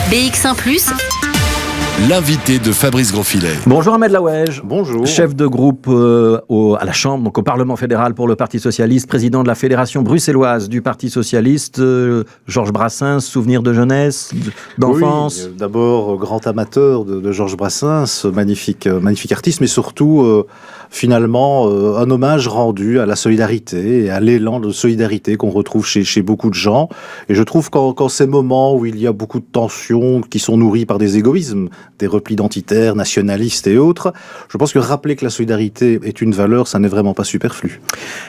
BX1 +, l'invité de Fabrice Grosfilet. Bonjour Ahmed Laouège. Bonjour. Chef de groupe à la Chambre, donc au Parlement fédéral pour le Parti socialiste, président de la Fédération bruxelloise du Parti socialiste. Georges Brassens, souvenir de jeunesse, d'enfance. Oui, d'abord grand amateur de Georges Brassens, magnifique artiste, mais surtout finalement un hommage rendu à la solidarité et à l'élan de solidarité qu'on retrouve chez beaucoup de gens. Et je trouve qu'en ces moments où il y a beaucoup de tensions qui sont nourries par des égoïsmes, des replis identitaires, nationalistes et autres, je pense que rappeler que la solidarité est une valeur, ça n'est vraiment pas superflu.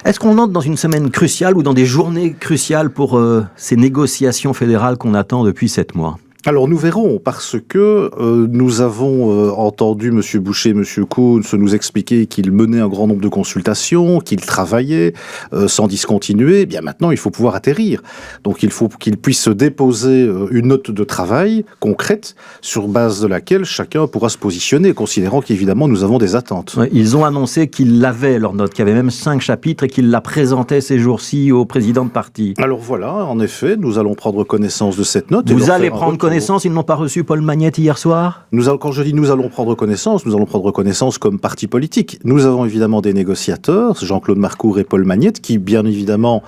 Est-ce qu'on entre dans une semaine cruciale ou dans des journées cruciales pour ces négociations fédérales qu'on attend depuis 7 mois ? Alors nous verrons, parce que nous avons entendu M. Boucher, M. Koons nous expliquer qu'ils menaient un grand nombre de consultations, qu'ils travaillaient sans discontinuer. Bien maintenant, il faut pouvoir atterrir. Donc il faut qu'ils puissent déposer une note de travail concrète sur base de laquelle chacun pourra se positionner, considérant qu'évidemment nous avons des attentes. Ouais, ils ont annoncé qu'ils l'avaient, leur note, qu'il y avait même 5 chapitres et qu'ils la présentaient ces jours-ci au président de parti. Alors voilà, en effet, nous allons prendre connaissance de cette note. Vous allez prendre connaissance, ils n'ont pas reçu Paul Magnette hier soir ? Quand je dis nous allons prendre connaissance comme parti politique. Nous avons évidemment des négociateurs, Jean-Claude Marcourt et Paul Magnette, qui bien évidemment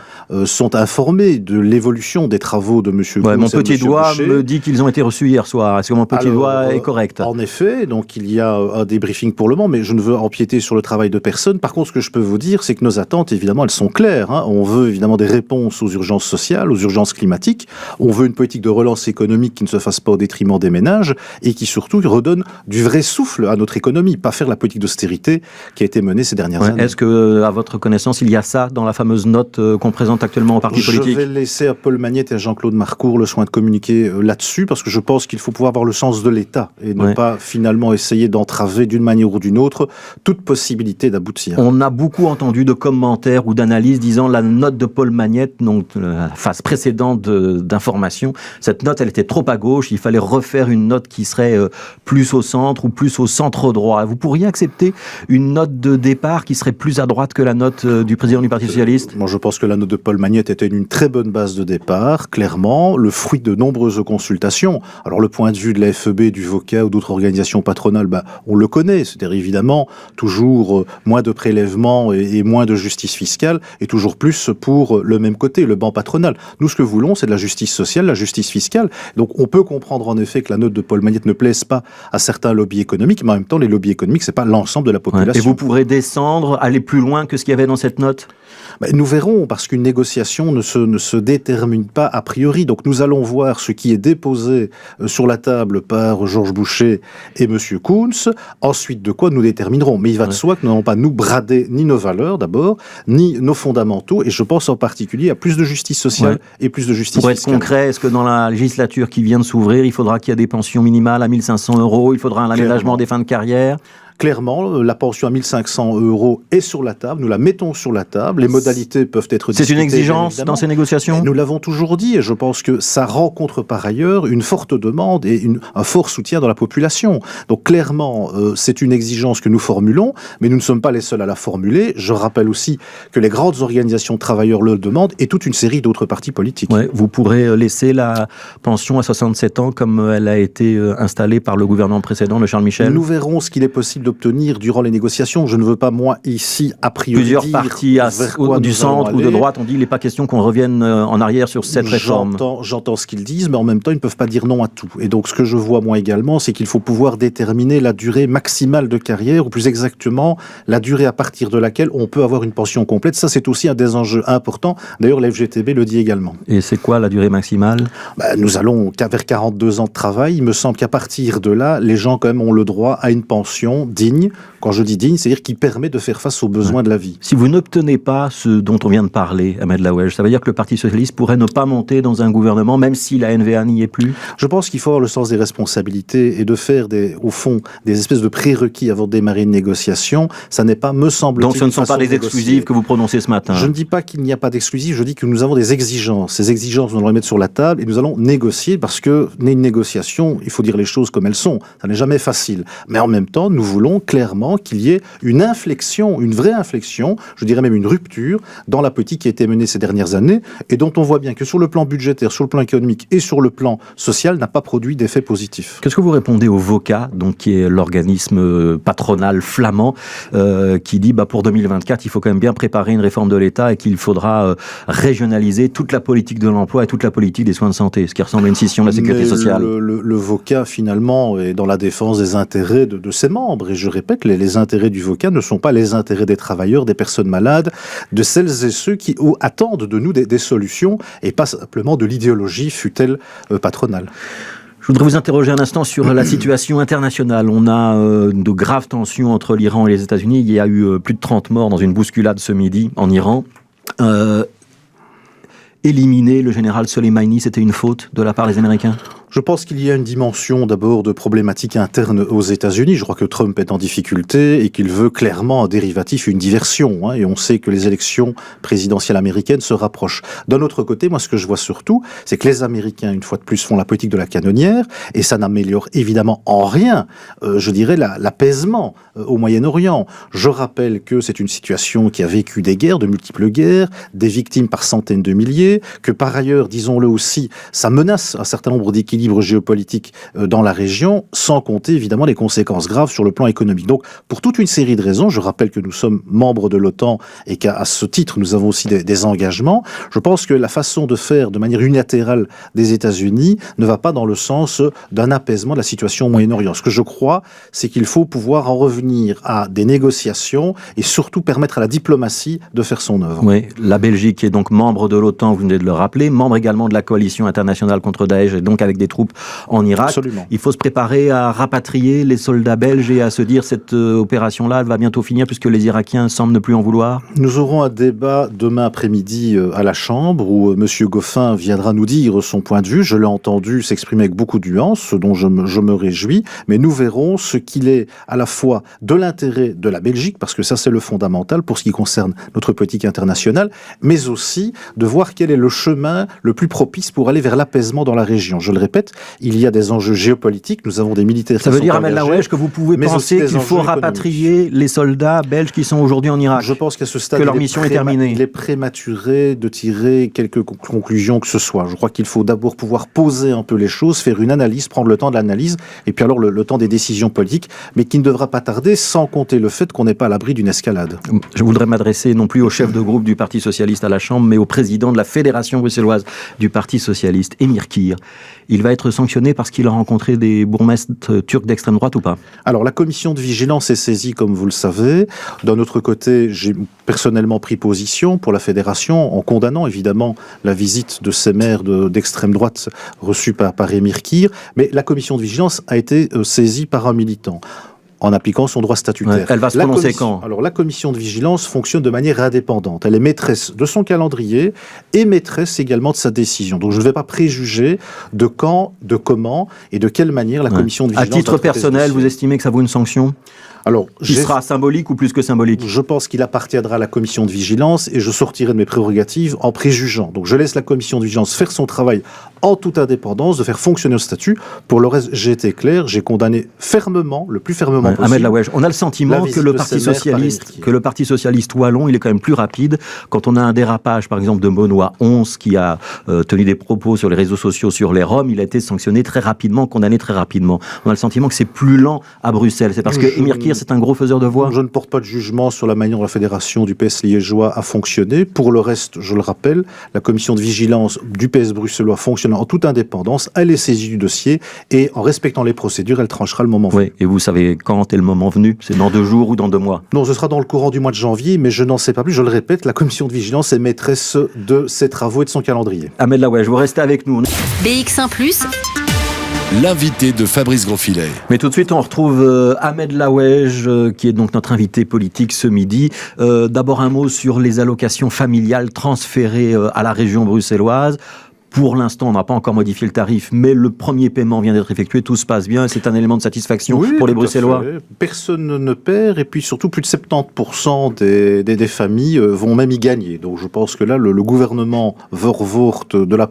sont informés de l'évolution des travaux de M. Koons. Mon petit doigt Boucher me dit qu'ils ont été reçus hier soir. Est-ce que mon petit doigt est correct ? En effet, donc il y a un débriefing pour le moment, mais je ne veux empiéter sur le travail de personne. Par contre, ce que je peux vous dire, c'est que nos attentes, évidemment, elles sont claires. On veut évidemment des réponses aux urgences sociales, aux urgences climatiques. On veut une politique de relance économique qui ne se fasse pas au détriment des ménages et qui surtout redonne du vrai souffle à notre économie, pas faire la politique d'austérité qui a été menée ces dernières années. Est-ce que, à votre connaissance, il y a ça dans la fameuse note qu'on présente actuellement au parti politique ? Je vais laisser à Paul Magnette et à Jean-Claude Marcourt le soin de communiquer là-dessus, parce que je pense qu'il faut pouvoir avoir le sens de l'État et ne pas finalement essayer d'entraver d'une manière ou d'une autre toute possibilité d'aboutir. On a beaucoup entendu de commentaires ou d'analyses disant la note de Paul Magnette, donc la phase précédente d'information, cette note elle était trop à gauche, il fallait refaire une note qui serait plus au centre ou plus au centre droit. Vous pourriez accepter une note de départ qui serait plus à droite que la note du président du Parti socialiste ? Moi je pense que la note de Paul Magnette était une très bonne base de départ, clairement, le fruit de nombreuses consultations. Alors le point de vue de la FEB, du VOCA ou d'autres organisations patronales, on le connaît, c'est-à-dire évidemment toujours moins de prélèvements et moins de justice fiscale et toujours plus pour le même côté, le banc patronal. Nous ce que voulons c'est de la justice sociale, la justice fiscale. Donc on peut comprendre en effet que la note de Paul Magnette ne plaise pas à certains lobbies économiques, mais en même temps les lobbies économiques c'est pas l'ensemble de la population. Et vous pourrez descendre, aller plus loin que ce qu'il y avait dans cette note ? Nous verrons, parce qu'une négociation ne se détermine pas a priori. Donc nous allons voir ce qui est déposé sur la table par Georges Boucher et M. Koons. Ensuite, de quoi nous déterminerons. Mais il va de soi que nous n'allons pas nous brader ni nos valeurs, d'abord, ni nos fondamentaux. Et je pense en particulier à plus de justice sociale et plus de justice fiscale. Pour être concret, est-ce que dans la législature qui vient de s'ouvrir, il faudra qu'il y ait des pensions minimales à 1 500 €, il faudra un aménagement des fins de carrière ? Clairement, la pension à 1 500 € est sur la table, nous la mettons sur la table, les modalités peuvent être discutées. C'est une exigence dans ces négociations ? Et nous l'avons toujours dit, et je pense que ça rencontre par ailleurs une forte demande et un fort soutien dans la population. Donc clairement, c'est une exigence que nous formulons, mais nous ne sommes pas les seuls à la formuler. Je rappelle aussi que les grandes organisations de travailleurs le demandent et toute une série d'autres partis politiques. Vous pourrez laisser la pension à 67 ans comme elle a été installée par le gouvernement précédent de Charles Michel ? Nous verrons ce qu'il est possible d'obtenir durant les négociations. Je ne veux pas, moi, ici, a priori, plusieurs partis du centre ou de droite ont dit qu'il n'est pas question qu'on revienne en arrière sur cette réforme. J'entends ce qu'ils disent, mais en même temps, ils ne peuvent pas dire non à tout. Et donc, ce que je vois, moi, également, c'est qu'il faut pouvoir déterminer la durée maximale de carrière, ou plus exactement, la durée à partir de laquelle on peut avoir une pension complète. Ça, c'est aussi un des enjeux importants. D'ailleurs, la FGTB le dit également. Et c'est quoi la durée maximale ? Nous allons vers 42 ans de travail. Il me semble qu'à partir de là, les gens, quand même, ont le droit à une pension digne. Quand je dis digne, c'est-à-dire qui permet de faire face aux besoins de la vie. Si vous n'obtenez pas ce dont on vient de parler, Ahmed Laouège, ça veut dire que le Parti socialiste pourrait ne pas monter dans un gouvernement, même si la NVA n'y est plus ? Je pense qu'il faut avoir le sens des responsabilités et de faire, au fond, des espèces de prérequis avant de démarrer une négociation. Ça n'est pas, me semble-t-il... Donc ce ne sont pas des exclusives que vous prononcez ce matin ? Je ne dis pas qu'il n'y a pas d'exclusives, je dis que nous avons des exigences. Ces exigences, nous allons les mettre sur la table et nous allons négocier, parce que une négociation, il faut dire les choses comme elles sont. Ça n'est jamais facile. Mais en même temps, nous voulons voulons clairement qu'il y ait une inflexion, une vraie inflexion, je dirais même une rupture dans la politique qui a été menée ces dernières années et dont on voit bien que sur le plan budgétaire, sur le plan économique et sur le plan social n'a pas produit d'effet positif. Qu'est-ce que vous répondez au VOCA, donc qui est l'organisme patronal flamand, qui dit pour 2024, il faut quand même bien préparer une réforme de l'État et qu'il faudra régionaliser toute la politique de l'emploi et toute la politique des soins de santé, ce qui ressemble à une scission de la sécurité sociale. Le VOCA, finalement, est dans la défense des intérêts de ses membres. Et je répète, les intérêts du VOCA ne sont pas les intérêts des travailleurs, des personnes malades, de celles et ceux qui attendent de nous des solutions et pas simplement de l'idéologie, fût-elle patronale. Je voudrais vous interroger un instant sur la situation internationale. On a de graves tensions entre l'Iran et les États-Unis. Il y a eu plus de 30 morts dans une bousculade ce midi en Iran. Éliminer le général Soleimani, c'était une faute de la part des Américains ? Je pense qu'il y a une dimension d'abord de problématique interne aux États-Unis. Je crois que Trump est en difficulté et qu'il veut clairement un dérivatif, une diversion. Et on sait que les élections présidentielles américaines se rapprochent. D'un autre côté, moi ce que je vois surtout, c'est que les Américains, une fois de plus, font la politique de la canonnière et ça n'améliore évidemment en rien, je dirais, l'apaisement au Moyen-Orient. Je rappelle que c'est une situation qui a vécu des guerres, de multiples guerres, des victimes par centaines de milliers, que par ailleurs, disons-le aussi, ça menace un certain nombre d'équilibres géopolitique dans la région, sans compter évidemment les conséquences graves sur le plan économique. Donc, pour toute une série de raisons, je rappelle que nous sommes membres de l'OTAN et qu'à ce titre, nous avons aussi des engagements. Je pense que la façon de faire de manière unilatérale des États-Unis ne va pas dans le sens d'un apaisement de la situation au Moyen-Orient. Ce que je crois, c'est qu'il faut pouvoir en revenir à des négociations et surtout permettre à la diplomatie de faire son œuvre. Oui, la Belgique est donc membre de l'OTAN, vous venez de le rappeler, membre également de la coalition internationale contre Daesh et donc avec des troupes en Irak. Absolument. Il faut se préparer à rapatrier les soldats belges et à se dire cette opération-là, elle va bientôt finir puisque les Irakiens semblent ne plus en vouloir. Nous aurons un débat demain après-midi à la Chambre où M. Goffin viendra nous dire son point de vue. Je l'ai entendu s'exprimer avec beaucoup de nuances, ce dont je me réjouis, mais nous verrons ce qu'il est à la fois de l'intérêt de la Belgique, parce que ça c'est le fondamental pour ce qui concerne notre politique internationale, mais aussi de voir quel est le chemin le plus propice pour aller vers l'apaisement dans la région. Je le répète, il y a des enjeux géopolitiques, nous avons des militaires qui sont engagés. Ça veut dire, Ahmed Laoueche, que vous pouvez penser qu'il faut rapatrier les soldats belges qui sont aujourd'hui en Irak. Je pense qu'à ce stade, que leur mission est terminée. Il est prématuré de tirer quelques conclusions que ce soit. Je crois qu'il faut d'abord pouvoir poser un peu les choses, faire une analyse, prendre le temps de l'analyse, et puis alors le temps des décisions politiques, mais qui ne devra pas tarder, sans compter le fait qu'on n'est pas à l'abri d'une escalade. Je voudrais m'adresser non plus au chef de groupe du Parti Socialiste à la Chambre, mais au président de la Fédération bruxelloise du Parti Socialiste, Emir Kir. Il va être sanctionné parce qu'il a rencontré des bourgmestres turcs d'extrême droite ou pas ? Alors, la commission de vigilance est saisie, comme vous le savez. D'un autre côté, j'ai personnellement pris position pour la fédération en condamnant évidemment la visite de ces maires d'extrême droite reçus par Emir Kir. Mais la commission de vigilance a été saisie par un militant, en appliquant son droit statutaire. Ouais, elle va se prononcer quand ? Alors, la commission de vigilance fonctionne de manière indépendante. Elle est maîtresse de son calendrier et maîtresse également de sa décision. Donc, je ne vais pas préjuger de quand, de comment et de quelle manière la commission de vigilance... À titre personnel, vous estimez que ça vaut une sanction ? Alors, qui sera symbolique ou plus que symbolique ? Je pense qu'il appartiendra à la commission de vigilance et je sortirai de mes prérogatives en préjugeant. Donc je laisse la commission de vigilance faire son travail en toute indépendance, de faire fonctionner le statut. Pour le reste, j'ai été clair, j'ai condamné fermement, le plus fermement possible. Ahmed Laoueche, on a le sentiment que le Parti socialiste wallon, il est quand même plus rapide. Quand on a un dérapage, par exemple, de Benoît 11 qui a tenu des propos sur les réseaux sociaux sur les Roms, il a été sanctionné très rapidement, condamné très rapidement. On a le sentiment que c'est plus lent à Bruxelles. C'est parce que Emir Kir, c'est un gros faiseur de voix. Je ne porte pas de jugement sur la manière dont la fédération du PS liégeois a fonctionné. Pour le reste, je le rappelle, la commission de vigilance du PS bruxellois fonctionne en toute indépendance. Elle est saisie du dossier et en respectant les procédures, elle tranchera le moment venu. Oui, et vous savez quand est le moment venu ? C'est dans 2 jours ou dans 2 mois ? Non, ce sera dans le courant du mois de janvier, mais je n'en sais pas plus. Je le répète, la commission de vigilance est maîtresse de ses travaux et de son calendrier. Ahmed Laoueche, vous restez avec nous. BX1+. L'invité de Fabrice Grosfilet. Mais tout de suite, on retrouve Ahmed Laoueche, qui est donc notre invité politique ce midi. D'abord, un mot sur les allocations familiales transférées à la région bruxelloise. Pour l'instant, on n'a pas encore modifié le tarif, mais le premier paiement vient d'être effectué, tout se passe bien, et c'est un élément de satisfaction pour les Bruxellois. Personne ne perd, et puis surtout plus de 70% des familles vont même y gagner. Donc je pense que là, le gouvernement Vervoort de la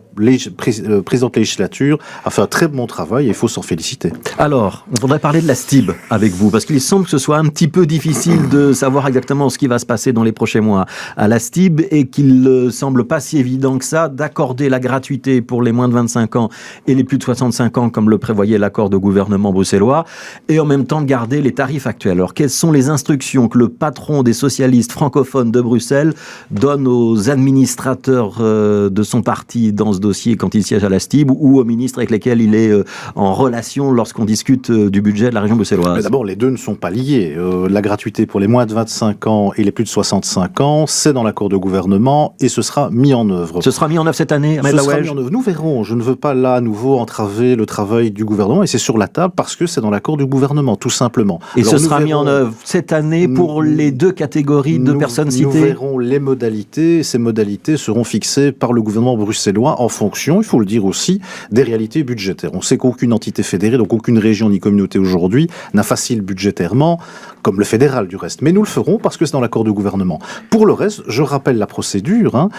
présente législature a fait un très bon travail, et il faut s'en féliciter. Alors, on voudrait parler de la STIB avec vous, parce qu'il semble que ce soit un petit peu difficile de savoir exactement ce qui va se passer dans les prochains mois à la STIB, et qu'il ne semble pas si évident que ça d'accorder la gratuité pour les moins de 25 ans et les plus de 65 ans, comme le prévoyait l'accord de gouvernement bruxellois, et en même temps de garder les tarifs actuels. Alors, quelles sont les instructions que le patron des socialistes francophones de Bruxelles donne aux administrateurs de son parti dans ce dossier quand il siège à la STIB, ou aux ministres avec lesquels il est en relation lorsqu'on discute du budget de la région bruxelloise? Mais d'abord, les deux ne sont pas liés. La gratuité pour les moins de 25 ans et les plus de 65 ans, c'est dans l'accord de gouvernement et ce sera mis en œuvre. Ce sera mis en œuvre cette année, Ahmed Laouej? Nous verrons. Je ne veux pas là à nouveau entraver le travail du gouvernement, et c'est sur la table parce que c'est dans l'accord du gouvernement, tout simplement. Et alors, ce sera mis en œuvre cette année pour les deux catégories de personnes citées? Nous verrons les modalités. Ces modalités seront fixées par le gouvernement bruxellois en fonction, il faut le dire aussi, des réalités budgétaires. On sait qu'aucune entité fédérée, donc aucune région ni communauté aujourd'hui, n'a facile budgétairement, comme le fédéral du reste. Mais nous le ferons parce que c'est dans l'accord du gouvernement. Pour le reste, je rappelle la procédure.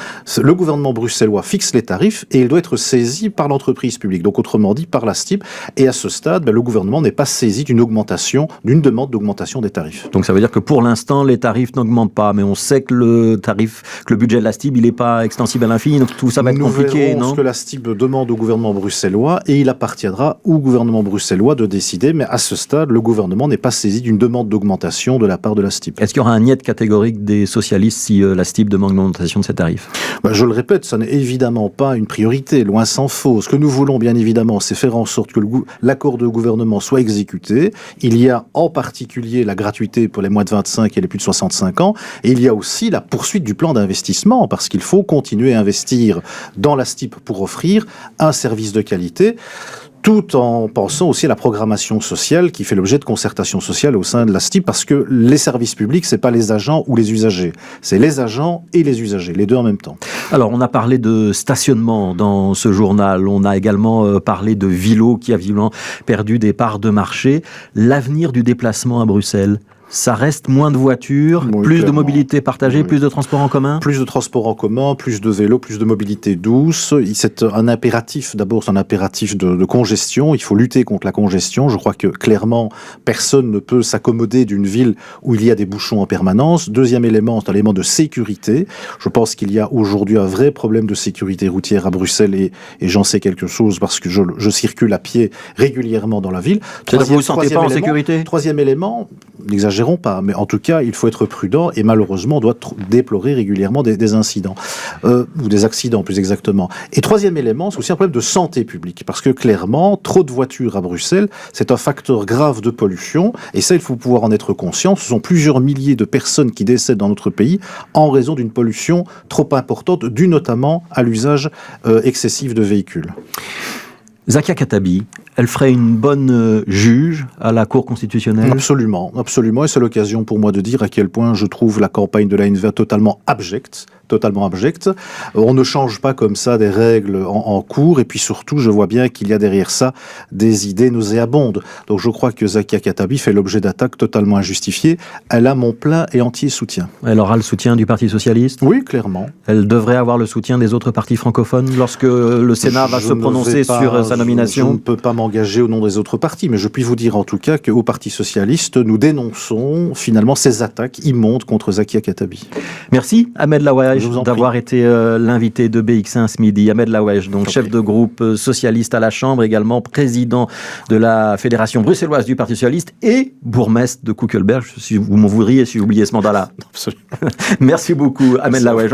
Le gouvernement bruxellois fixe les tarifs et il doit être saisi par l'entreprise publique, donc autrement dit par la STIB. Et à ce stade, le gouvernement n'est pas saisi d'une demande d'augmentation des tarifs. Donc ça veut dire que pour l'instant, les tarifs n'augmentent pas, mais on sait que le budget de la STIB, il n'est pas extensible à l'infini, donc tout ça va être compliqué, non? Nous verrons ce que la STIB demande au gouvernement bruxellois et il appartiendra au gouvernement bruxellois de décider, mais à ce stade, le gouvernement n'est pas saisi d'une demande d'augmentation de la part de la STIB. Est-ce qu'il y aura un niet catégorique des socialistes si la STIB demande l'augmentation de ses tarifs? Je le répète, ça n'est évidemment pas une priorité, loin s'en faut. Ce que nous voulons, bien évidemment, c'est faire en sorte que l'accord de gouvernement soit exécuté. Il y a en particulier la gratuité pour les moins de 25 et les plus de 65 ans, et il y a aussi la poursuite du plan d'investissement, parce qu'il faut continuer à investir dans la STIB pour offrir un service de qualité, tout en pensant aussi à la programmation sociale qui fait l'objet de concertation sociale au sein de la STIB, parce que les services publics, c'est pas les agents ou les usagers, c'est les agents et les usagers, les deux en même temps. Alors, on a parlé de stationnement dans ce journal, on a également parlé de Vilo qui a visiblement perdu des parts de marché. L'avenir du déplacement à Bruxelles, ça reste moins de voitures, plus de mobilité partagée, plus de transports en commun? Plus de transports en commun, plus de vélos, plus de mobilité douce. C'est un impératif, d'abord c'est un impératif de congestion, il faut lutter contre la congestion. Je crois que clairement, personne ne peut s'accommoder d'une ville où il y a des bouchons en permanence. Deuxième élément, c'est un élément de sécurité. Je pense qu'il y a aujourd'hui un vrai problème de sécurité routière à Bruxelles et j'en sais quelque chose parce que je circule à pied régulièrement dans la ville. Vous ne vous sentez pas en sécurité? Troisième élément, n'exagérons pas, mais en tout cas, il faut être prudent et malheureusement, on doit déplorer régulièrement des incidents, ou des accidents plus exactement. Et troisième élément, c'est aussi un problème de santé publique, parce que clairement, trop de voitures à Bruxelles, c'est un facteur grave de pollution, et ça, il faut pouvoir en être conscient. Ce sont plusieurs milliers de personnes qui décèdent dans notre pays en raison d'une pollution trop importante, due notamment à l'usage excessif de véhicules. Zakia Khattabi, elle ferait une bonne juge à la Cour constitutionnelle? Absolument, absolument. Et c'est l'occasion pour moi de dire à quel point je trouve la campagne de l'ANV totalement abjecte. On ne change pas comme ça des règles en cours. Et puis surtout, je vois bien qu'il y a derrière ça des idées nauséabondes. Donc je crois que Zakia Khattabi fait l'objet d'attaques totalement injustifiées. Elle a mon plein et entier soutien. Elle aura le soutien du Parti socialiste? Oui, clairement. Elle devrait avoir le soutien des autres partis francophones lorsque le Sénat va se prononcer sur sa nomination? Je ne peux pas m'engager au nom des autres partis, mais je puis vous dire en tout cas qu'au Parti socialiste, nous dénonçons finalement ces attaques immondes contre Zakia Khattabi. Merci Ahmed Laouej d'avoir été l'invité de BX1 ce midi. Ahmed Laouej, donc chef de groupe socialiste à la Chambre, également président de la Fédération bruxelloise du Parti socialiste et bourgmestre de Koekelberg. Si vous m'en voudriez si j'oubliais ce mandat-là. Absolument. Merci beaucoup Ahmed Laouej.